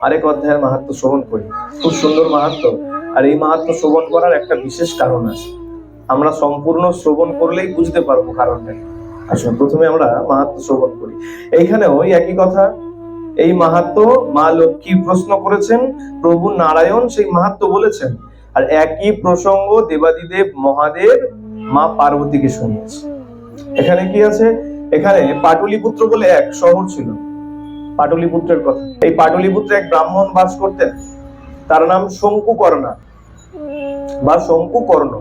আরেক অধ্যায়ের মাহাত্ম্য শ্রবণ করি। খুব সুন্দর মাহাত্ম্য। আর এই মাহাত্ম্য শ্রবণ করার একটা বিশেষ কারণ আছে, আমরা সম্পূর্ণ শ্রবণ করলেই বুঝতে পারবো কারণটা। আসলে প্রথমে আমরা মাহাত্ম্য শ্রবণ করি। এইখানেও ওই একই কথা, এই মাহাত্ম্য মা লক্ষ্মী প্রশ্ন করেছেন, প্রভু নারায়ণ সেই মাহাত্ম্য বলেছেন। আর একই প্রসঙ্গ দেবাদিদেব মহাদেব মা পার্বতীকে শুনিয়েছে। এখানে কি আছে, এখানে পাটলিপুত্র বলে এক শহর ছিল, পাটলিপুত্রের কথা। এই পাটলিপুত্রে এক ব্রাহ্মণ বাস করতেন, তার নাম শঙ্কুকর্ণা বা শঙ্কুকর্ণ।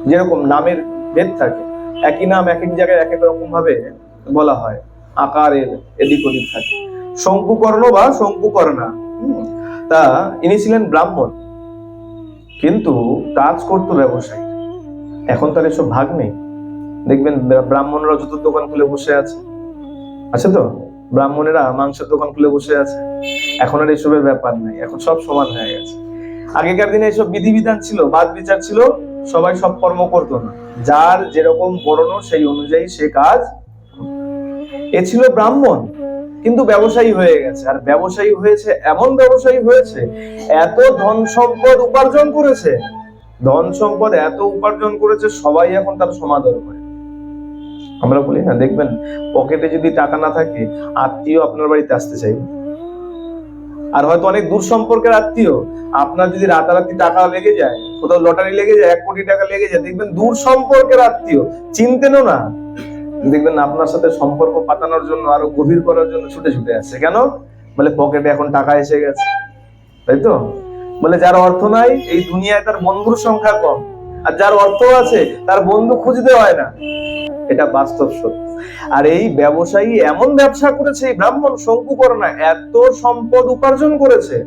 যেরকম নামের ভেদ থাকে, একই নাম এক এক জায়গায় এক এক রকম ভাবে বলা হয়, আকারের এদিক ওদিক থাকে। শঙ্কুকর্ণ বা শঙ্কুকর্ণা, তা ইনি ছিলেন ব্রাহ্মণ, কিন্তু কাজ করতো ব্যবসায়ী। এখন তার এসব ভাগ নেই। দেখবেন ব্রাহ্মণরা জুতোর দোকান খুলে বসে আছে তো, ব্রাহ্মণেরা মাংসের দোকান খুলে বসে আছে। এখন আর এসবের ব্যাপার নাই, এখন সব সমান হয়ে গেছে। আগেকার দিনে এসব বিধিবিধান ছিল, বাদ বিচার ছিল, সবাই সব কর্ম করতো না, যার যেরকম বর্ণ সেই অনুযায়ী সে কাজ। এ ছিল ব্রাহ্মণ, কিন্তু ব্যবসায়ী হয়ে গেছে। আর ব্যবসায়ী হয়েছে, এমন ব্যবসায়ী হয়েছে, এত ধন সম্পদ উপার্জন করেছে, ধন সম্পদ এত উপার্জন করেছে, সবাই এখন তার সমাদর করে। আমরা বলি না, দেখবেন পকেটে যদি টাকা না থাকে, আত্মীয় আপনার বাড়িতে আসতে চাইবে। আর হয়তো অনেক দূর সম্পর্কের আত্মীয়, আপনার যদি রাতারাতি টাকা লেগে যায়, কোথাও লটারি লেগে যায়, 1 কোটি টাকা লেগে যায়, দেখবেন দূর সম্পর্কের আত্মীয় চিনতেনও না, দেখবেন আপনার সাথে সম্পর্ক পাতানোর জন্য, আরো গভীর করার জন্য ছুটে ছুটে আসছে। কেন? বলে পকেটে এখন টাকা এসে গেছে, তাই তো? বলে যার অর্থ নাই, এই দুনিয়ায় তার বন্ধুর সংখ্যা কম, আর যার অর্থ আছে তার বন্ধু খুঁজতে হয় না। এটা বাস্তব সত্য। আর এই ব্যবসায়ী এমন ব্যবসা করেছে, এই ব্রাহ্মণ শঙ্কুকর্ণা এত সম্পদ উপার্জন করেছে,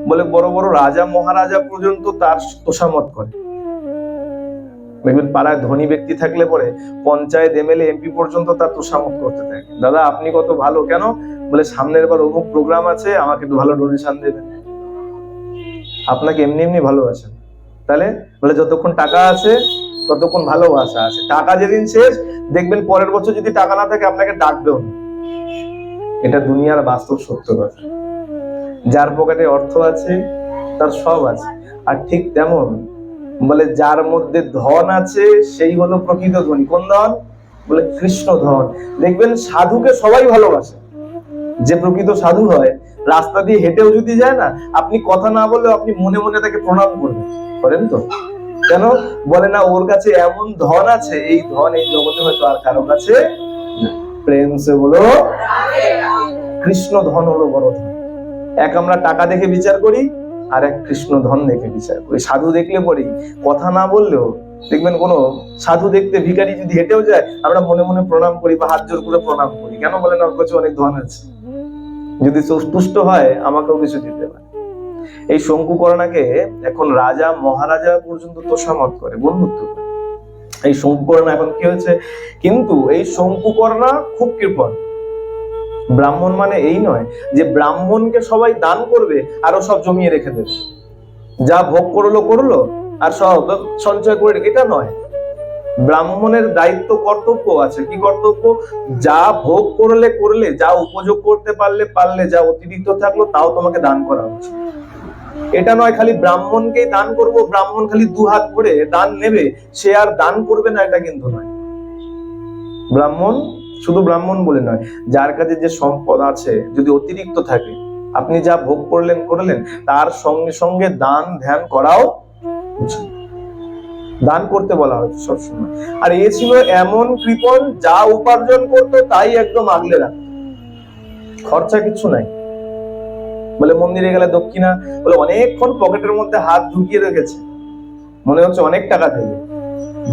বলে বড় বড় রাজা মহারাজা পর্যন্ত তার তোষামত করে। দেখবেন পাড়ায় ধনী ব্যক্তি থাকলে পরে পঞ্চায়েত, এমএলএ, এমপি পর্যন্ত তার তোষামত করতে থাকে। দাদা আপনি কত ভালো, কেন? বলে সামনের বার অমুক প্রোগ্রাম আছে, আমাকে একটু ভালো ডোনেশন দেবেন। আপনাকে এমনি এমনি ভালোবাসেন, তাহলে বলে যতক্ষণ টাকা আছে ততক্ষণ ভালোবাসা আছে। টাকা যেদিন শেষ, দেখবেন পরের বছর যদি টাকা না থাকে আপনাকে ডাকবেও না। এটা দুনিয়ার বাস্তব সত্য কথা। যার পকেটে অর্থ আছে তার সব আছে। আর ঠিক তেমন বলে যার মধ্যে ধন আছে সেই হলো প্রকৃত ধনী। কোন ধন? বলে কৃষ্ণ ধন। দেখবেন সাধুকে সবাই ভালোবাসে। যে প্রকৃত সাধু হয়, রাস্তা দিয়ে হেঁটেও যদি যায় না, আপনি কথা না বললেও আপনি মনে মনে তাকে প্রণাম করবেন, করেন তো? কেন? বলে না ওর কাছে এমন ধন আছে, এই ধন এই জগতে হয়তো আর কারো কাছে। প্রেম সে বলো, কৃষ্ণ ধন হলো বড় ধন। এক আমরা টাকা দেখে বিচার করি, আর এক কৃষ্ণ ধন দেখে বিচার করি। সাধু দেখলে পরে কথা না বললেও, দেখবেন কোন সাধু দেখতে ভিখারি যদি হেঁটেও যায়, আমরা মনে মনে প্রণাম করি বা হাত জোর করে প্রণাম করি। কেন? বলেন ওর কাছে অনেক ধন আছে, যদি তুষ্ট হয় আমাকেও কিছু দিতে পারে। এই শঙ্কুকর্ণাকে এখন রাজা মহারাজা পর্যন্ত তোষামত করে, বন্ধুত্ব করে। এই শঙ্কুকর্ণা এখন কি হয়েছে, কিন্তু এই শঙ্কুকর্ণা খুব কৃপণ। ব্রাহ্মণ মানে এই নয় যে ব্রাহ্মণকে সবাই দান করবে আরো সব জমিয়ে রেখে দেবে, যা ভোগ করলো আর সব সঞ্চয় করে রেখে, এটা নয়। ব্রাহ্মণের দায়িত্ব, কর্তব্য আছে। কি কর্তব্য? যা ভোগ করলে, যা উপযোগ করতে পারলে, যা অতিরিক্ত থাকলো তাও তোমাকে দান করা উচিত। এটা নয় খালি ব্রাহ্মণকেই দান করব, ব্রাহ্মণ খালি 2 হাত ভরে দান নেবে, সে আর দান করবে না, এটা কিন্তু নয়। ব্রাহ্মণ শুধু ব্রাহ্মণ বলে নয়, যার কাছে যে সম্পদ আছে যদি অতিরিক্ত থাকে, আপনি যা ভোগ করলেন তার সঙ্গে সঙ্গে দান ধ্যান করাও উচিত। দান করতে বলা হয়েছে সবসময়। আর এ ছিল এমন কৃপণ, যা উপার্জন করতো তাই একদম আগলে রাখতো, খরচা কিছু নাই। বলে মন্দিরে গেলে দক্ষিণা, বলে অনেকক্ষণ পকেটের মধ্যে হাত ঢুকিয়ে রেখেছে, মনে হচ্ছে অনেক টাকা থেকে,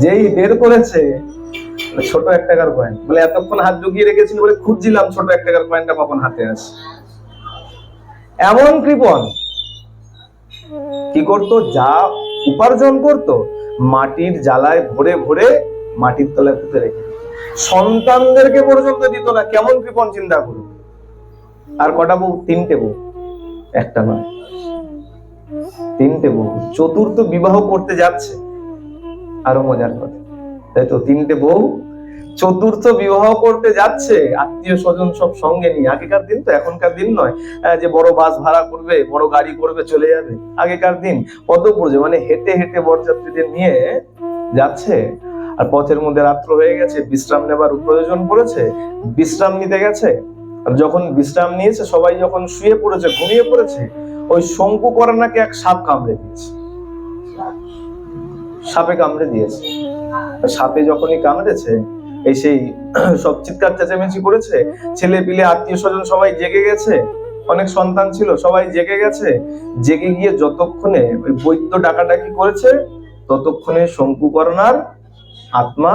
যেই বের করেছে ছোট 1 টাকার কয়েন। বলে এতক্ষণ হাত ঢুকিয়ে রেখেছিল, বলে খুঁজছিলাম ছোট 1 টাকার কয়েনটা কখন হাতে আসে। এমন কৃপণ। কি করতো? যা উপার্জন করতো মাটির জ্বালায় ভরে ভরে মাটির তলায় পুঁতে রেখে সন্তানদেরকে পর্যন্ত দিত না। কেমন কৃপণ চিন্তা করুন। আর কটা বউ? 3টে বউ, একটা নয়, 3টে বউ। 4র্থ বিবাহ করতে যাচ্ছে, আরো মজার কথা, তাই তো? 3টে বউ, চতুর্থ বিবাহ করতে যাচ্ছে, আত্মীয় স্বজন সব সঙ্গে নিয়ে। আগেকার দিন তো, এখনকার দিন নয় যে বড় বাস ভাড়া করবে, বড় গাড়ি করবে, চলে যাবে। আগেকার দিন পদব্রজে, মানে হেঁটে হেঁটে বরযাত্রীদের নিয়ে যাচ্ছে। আর পথের মধ্যে রাত্র হয়ে গেছে, বিশ্রাম নেবার প্রয়োজন পড়েছে, বিশ্রাম নিতে গেছে। আর যখন বিশ্রাম নিয়েছে, সবাই যখন শুয়ে পড়েছে, ঘুমিয়ে পড়েছে, ওই শঙ্কুকরণাকে এক সাপ কামড়ে দিয়েছে। সাপে কামড়ে দিয়েছে। সাপে যখনই কামড়েছে, এই সেই সব চিৎকার চেঁচামেচি করেছে, ছেলে পিলে আত্মীয় স্বজন সবাই জেগে গেছে, অনেক সন্তান ছিল, সবাই জেগে গেছে। জেগে গিয়ে যতক্ষণে ওই বৈদ্য ডাকাডাকি করেছে, ততক্ষণে শঙ্কুকরণার আত্মা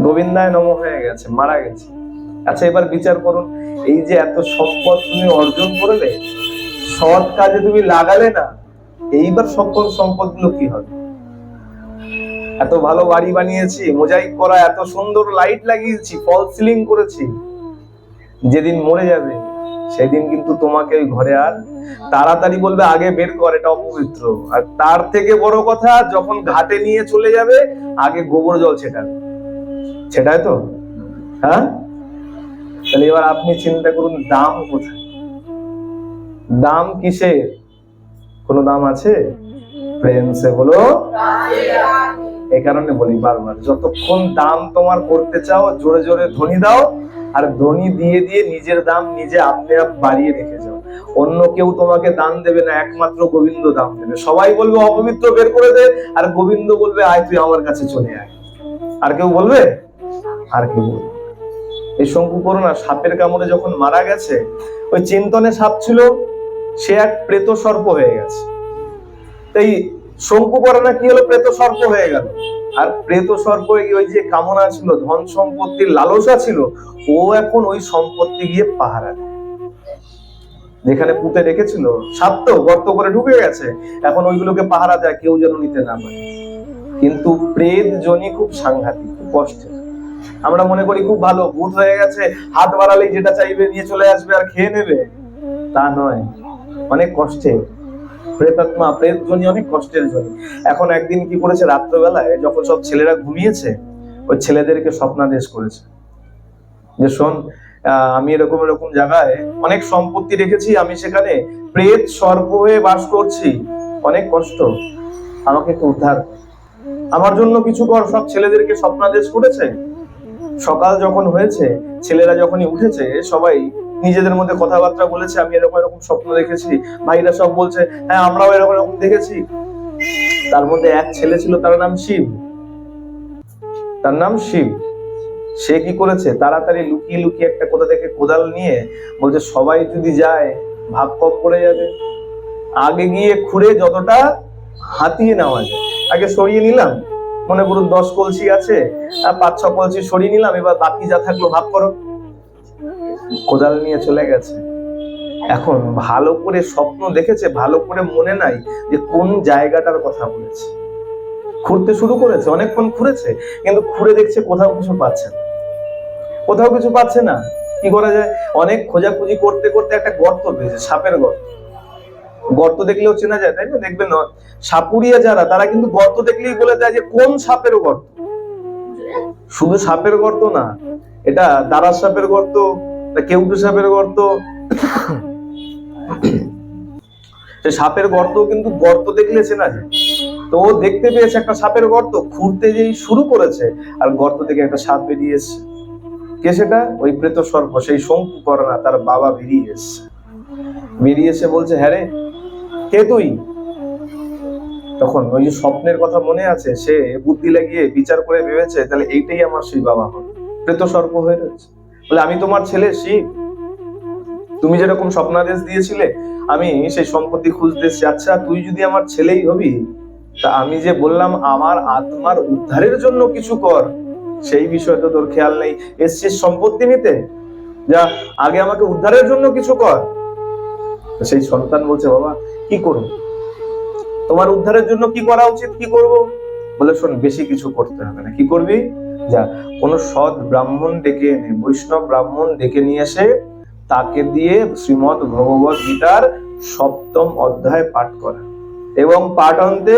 গোবিন্দায় নমঃ হয়ে গেছে, মারা গেছে। আচ্ছা, এবার বিচার করুন, এই যে এত সম্পদ তুমি অর্জন করলে, সৎ কাজে তুমি লাগালে না, এইবার সকল সম্পদ গুলো কি হবে? এত ভালো বাড়ি বানিয়েছি, মোজাইক করা, এত সুন্দর লাইট লাগিয়েছি, ফল সিলিং করেছি, যেদিন মরে যাবে সেদিন কিন্তু তোমাকে ওই ঘরে আর তাড়াতাড়ি বলবে আগে বের কর, এটা অপবিত্র। আর তার থেকে বড় কথা, যখন ঘাটে নিয়ে চলে যাবে, আগে গোবর জল ছেটাবে। সেটাই তো, হ্যাঁ? তাহলে এবার আপনি চিন্তা করুন, দাম কোথায়? দাম কিসের? কোনো দাম আছে? প্রেম সে বলো। এই কারণে বলি বারবার, যতক্ষণ দাম তোমার করতে চাও, জোরে জোরে ধ্বনি দাও, আর ধ্বনি দিয়ে দিয়ে নিজের দাম নিজে আপনি আপ বাড়িয়ে রেখে যাও। অন্য কেউ তোমাকে দান দেবে না, একমাত্র গোবিন্দ দাম দেবে। সবাই বলবে অপবিত্র, বের করে দে, আর গোবিন্দ বলবে আয় তুই আমার কাছে চলে আয়। আর কেউ বলবে? আর কেউ বলবে? এই শঙ্কুকরণা সাপের কামড়ে যখন মারা গেছে, ওই চিন্তনে সাপ ছিল, সে এক প্রেত সর্প হয়ে গেছে। এই শঙ্কুকরণা কি হলো? প্রেত সর্প হয়ে গেল। আর প্রেত সর্প, ওই যে কামনা ছিল, ধন সম্পত্তির লালসা ছিল, ও এখন ওই সম্পত্তি গিয়ে পাহারা দেয়। যেখানে পুঁতে রেখেছিল, সাপ তো গর্ত করে ঢুকে গেছে, এখন ওইগুলোকে পাহারা দেয়, কেউ যেন নিতে না পারে। কিন্তু প্রেত জনি খুব সাংঘাতিক, খুব কষ্টের। আমরা মনে করি খুব ভালো, ভূত হয়ে গেছে, হাত বাড়ালেই যেটা চাইবে নিয়ে চলে আসবে আর খেয়ে নেবে। তা নয়, অনেক কষ্টের। প্রেতাত্মা, প্রেত জনি অনেক কষ্টের জনি। এখন একদিন কি করেছে, রাত্রবেলায় যখন সব ছেলেরা ঘুমিয়েছে, ওই ছেলেদেরকে স্বপ্নাদেশ করেছে যে শোন, আমি এরকম এরকম জায়গায় অনেক সম্পত্তি রেখেছি, আমি সেখানে প্রেত সর্প হয়ে বাস করছি, অনেক কষ্ট, আমাকে একটু উদ্ধার, আমার জন্য কিছু কর। সব ছেলেদেরকে স্বপ্নাদেশ করেছে। সকাল যখন হয়েছে, ছেলেরা যখনই উঠেছে, সবাই নিজেদের মধ্যে কথাবার্তা বলেছে, আমি এরকম এরকম স্বপ্ন দেখেছি। ভাইরা সব বলছে হ্যাঁ আমরাও এরকম এরকম দেখেছি। তার মধ্যে এক ছেলে ছিল, তার নাম শিব। তার নাম শিব। সে কি করেছে, তাড়াতাড়ি লুকিয়ে লুকিয়ে একটা কোথা থেকে কোদাল নিয়ে বলছে সবাই যদি যায় ভাগ কম পড়ে যাবে, আগে গিয়ে খুঁড়ে যতটা হাতিয়ে নেওয়া যায় আগে সরিয়ে নিলাম। মনে করুন 10 কলসি আছে, 5-6 কলসি সরিয়ে নিলাম, এবার বাকি যা থাকলো ভাগ করো। কোদাল নিয়ে চলে গেছে। এখন ভালো করে স্বপ্ন দেখেছে, ভালো করে মনে নাই যে কোন জায়গাটার কথা বলেছে। খুঁড়তে শুরু করেছে, অনেকক্ষণ খুঁড়েছে, কিন্তু খুঁড়ে দেখছে কোথাও কিছু পাচ্ছে না, কোথাও কিছু পাচ্ছে না। কি করা যায়? অনেক খোঁজাখুঁজি করতে করতে একটা গর্ত পেয়েছে, সাপের গর্ত। গর্ত দেখলেও চেনা যায়, তাই না? দেখবেন সাপুরিয়া যারা, তারা কিন্তু গর্ত দেখলেই বলে দেয় যে কোন সাপের গর্ত। শুধু সাপের গর্ত না, এটা দারাস সাপের গর্ত, কেউটু সাপের গর্ত। সাপের গর্ত কিন্তু গর্ত দেখলে চেনা যায়। তো ও দেখতে পেয়েছে একটা সাপের গর্ত, খুঁড়তে যেই শুরু করেছে, আর গর্ত থেকে একটা সাপ বেরিয়ে এসছে। কে সেটা? ওই প্রেত সর্প, সেই শঙ্কুকরণা, তার বাবা বেরিয়ে এসছে। বেরিয়ে এসে বলছে হ্যাঁ রে, কে তুই? তখন ওই যে স্বপ্নের কথা মনে আছে, সে বুদ্ধি লাগিয়ে বিচার করে ভেবেছে তাহলে এইটাই আমার সেই বাবা হবে। প্রেত সর্প হয়ে রয়েছে, বলে আমি তোমার ছেলে শিব, তুমি যেরকম স্বপ্নাদেশ দিয়েছিলে আমি সেই সম্পত্তি খুঁজতে এসেছি। আচ্ছা তুই যদি আমার ছেলেই হবি, তা আমি যে বললাম আমার আত্মার উদ্ধারের জন্য কিছু কর, সেই বিষয়ে তো তোর খেয়াল নেই, এসছিস সম্পত্তি নিতে, যা আগে আমাকে উদ্ধারের জন্য কিছু কর। সেই সন্তান বলছে বাবা কি করব, তোমার উদ্ধারের জন্য কি করা উচিত, কি করব? বলে শোন, বেশি কিছু করতে হবে না। কি করবি? যা কোন সৎ ব্রাহ্মণ ডেকে এনে, বৈষ্ণব ব্রাহ্মণ ডেকে নিয়ে এসে তাকে দিয়ে শ্রীমদ ভগবত গীতার 7ম অধ্যায় পাঠ করা, এবং পাঠ অন্তে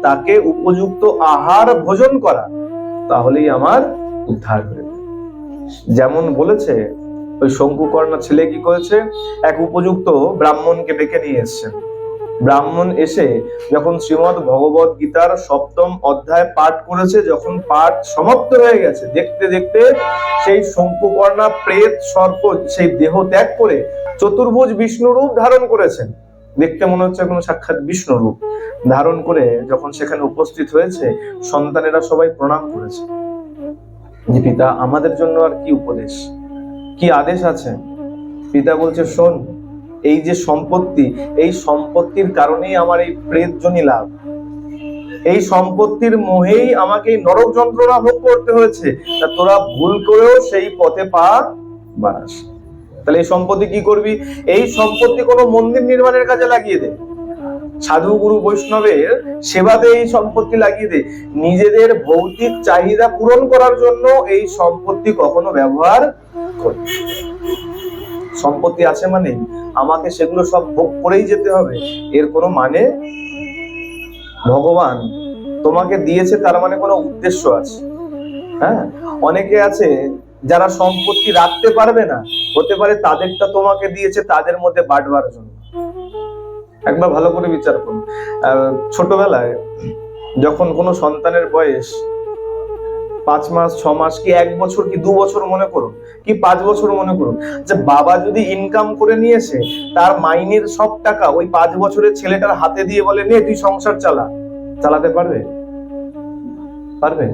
তাকে উপযুক্ত আহার ভোজন করা, তাহলেই আমার উদ্ধার হয়ে যাবে। যেমন বলেছে, ওই শঙ্কুকর্ণা ছেলে কি করেছে, এক উপযুক্ত ব্রাহ্মণকে ডেকে নিয়ে এসছেন। ব্রাহ্মণ এসে যখন শ্রীমদ্ ভগবত গীতার 7ম অধ্যায় পাঠ করেছে, যখন পাঠ সমাপ্ত হয়ে গেছে, দেখতে দেখতে সেই শঙ্কুকর্ণা প্রেত সর্প সেই দেহ ত্যাগ করে চতুর্ভুজ বিষ্ণু রূপ ধারণ করেছেন। দেখতে মনে হচ্ছে কোনো সাক্ষাৎ বিষ্ণু রূপ ধারণ করে যখন সেখানে উপস্থিত হয়েছে, সন্তানেরা সবাই প্রণাম করেছে যে পিতা আমাদের জন্য আর কি উপদেশ, কি আদেশ আছে। পিতা বলছে, শোন, এই যে সম্পত্তি, এই সম্পত্তির কারণেই আমার এই প্রেতজনী লাভ, এই সম্পত্তির মোহেই আমাকে এই নরক যন্ত্রণা ভোগ করতে হয়েছে। তা তোরা ভুল করেও সেই পথে পা বাড়াস। তাহলে এই সম্পত্তি কি করবি? এই সম্পত্তি কোনো মন্দির নির্মাণের কাজে লাগিয়ে দে, সাধু গুরু বৈষ্ণবের সেবাতে এই সম্পত্তি লাগিয়ে দে। নিজেদের ভৌতিক চাহিদা পূরণ করার জন্য এই সম্পত্তি কখনো ব্যবহার করবে। সম্পত্তি আছে মানে আমাকে সেগুলো সব ভোগ করেই যেতে হবে, এর কোনো মানে। ভগবান তোমাকে দিয়েছে তার মানে কোনো উদ্দেশ্য আছে। হ্যাঁ, অনেকে আছে যারা সম্পত্তি রাখতে পারবে না, হতে পারে তাদেরটা তোমাকে দিয়েছে তাদের মধ্যে বাড়বার জন্য। একবার ভালো করে বিচার করুন। ছোটবেলায় যখন কোনো সন্তানের বয়স 5 মাস, 6 মাস, কি 1 বছর, কি 2 বছর মনে করুন, কি 5 বছর মনে করুন, যে বাবা যদি ইনকাম করে নিয়েছে তার মাইনের সব টাকা ওই 5 বছরের ছেলেটার হাতে দিয়ে বলে, নে তুই সংসার চালাতে পারবে? পারবে?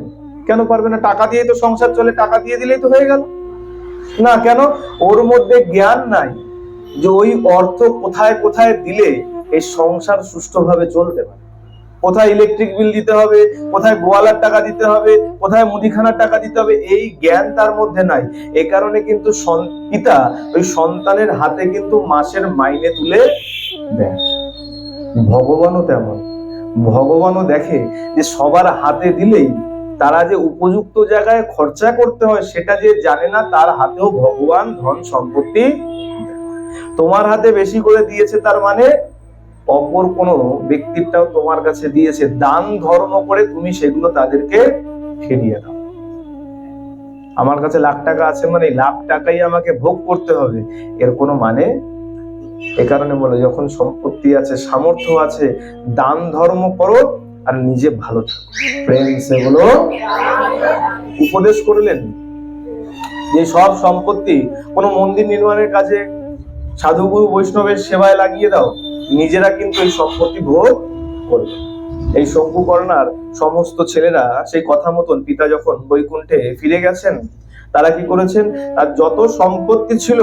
কেন পারবে না? টাকা দিয়ে তো সংসার চলে, টাকা দিয়ে দিলেই তো হয়ে গেল না। কেন? ওর মধ্যে জ্ঞান নাই যে ওই অর্থ কোথায় কোথায় দিলে এই সংসার সুষ্ঠুভাবে চলতে পারে। কোথায় ইলেকট্রিক বিল দিতে হবে, কোথায় গোয়ালার টাকা দিতে হবে, কোথায় মুদিখানার টাকা দিতে হবে, এই জ্ঞান তার মধ্যে নাই। এ কারণে কিন্তু পিতা ওই সন্তানের হাতে কিন্তু মাসের মাইনে তুলে দেয়। ভগবানও তেমন, ভগবানও দেখে যে সবার হাতে দিলেই তারা যে উপযুক্ত জায়গায় খরচা করতে হয় সেটা যে জানে না, তার হাতেও ভগবান ধন সম্পত্তি। তোমার হাতে বেশি করে দিয়েছে তার মানে অপর কোনো ব্যক্তিটাও তোমার কাছে দিয়েছে, দান ধর্ম করে তুমি সেগুলো তাদেরকে ফিরিয়ে দাও। আমার কাছে লাখ টাকা আছে মানে লাখ টাকাই আমাকে ভোগ করতে হবে, এর কোনো মানে। এ কারণে বলে, যখন সম্পত্তি আছে, সামর্থ্য আছে, দান ধর্ম করো আর নিজে ভালো থাকো। ফ্রেন্ডস, এগুলো উপদেশ করলেন যে সব সম্পত্তি কোনো মন্দির নির্মাণের কাজে, সাধুগুরু বৈষ্ণবের সেবায় লাগিয়ে দাও, নিজেরা কিন্তু এই সম্পত্তি ভোগ করবে। এই শঙ্কুকর্ণার সমস্ত ছেলেরা সেই কথা মতন পিতা যখন বৈকুণ্ঠে ফিরে গেছেন, তারা কি করেছেন, তার যত সম্পত্তি ছিল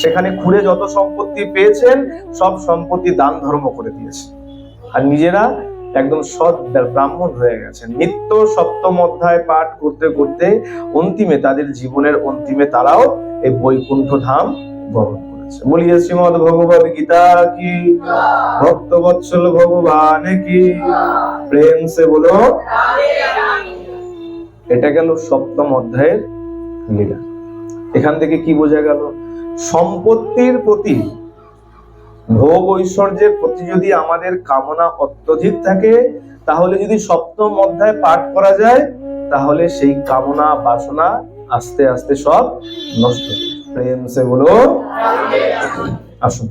সেখানে খুঁড়ে যত সম্পত্তি পেয়েছেন সব সম্পত্তি দান ধর্ম করে দিয়েছে, আর নিজেরা একদম সৎ ব্রাহ্মণ হয়ে গেছেন। নিত্য 7ম অধ্যায় পাঠ করতে করতে অন্তিমে, তাদের জীবনের অন্তিমে তারাও এই বৈকুণ্ঠ ধাম গমন করেছে। বলিয়ে শ্রীমদ্ ভগবদ গীতা কি, ভক্ত বৎসল ভগবান কি, প্রেম সে বলো। এটা গেল 7ম অধ্যায়ের লীলা। এখান থেকে কি বোঝা গেল? সম্পত্তির প্রতি, ভোগ ঐশ্বর্যের প্রতি যদি আমাদের কামনা অত্যধিক থাকে, তাহলে যদি 7ম অধ্যায় পাঠ করা যায়, তাহলে সেই কামনা বাসনা আস্তে আস্তে সব নষ্ট। প্রেম সে বলো। আসুন।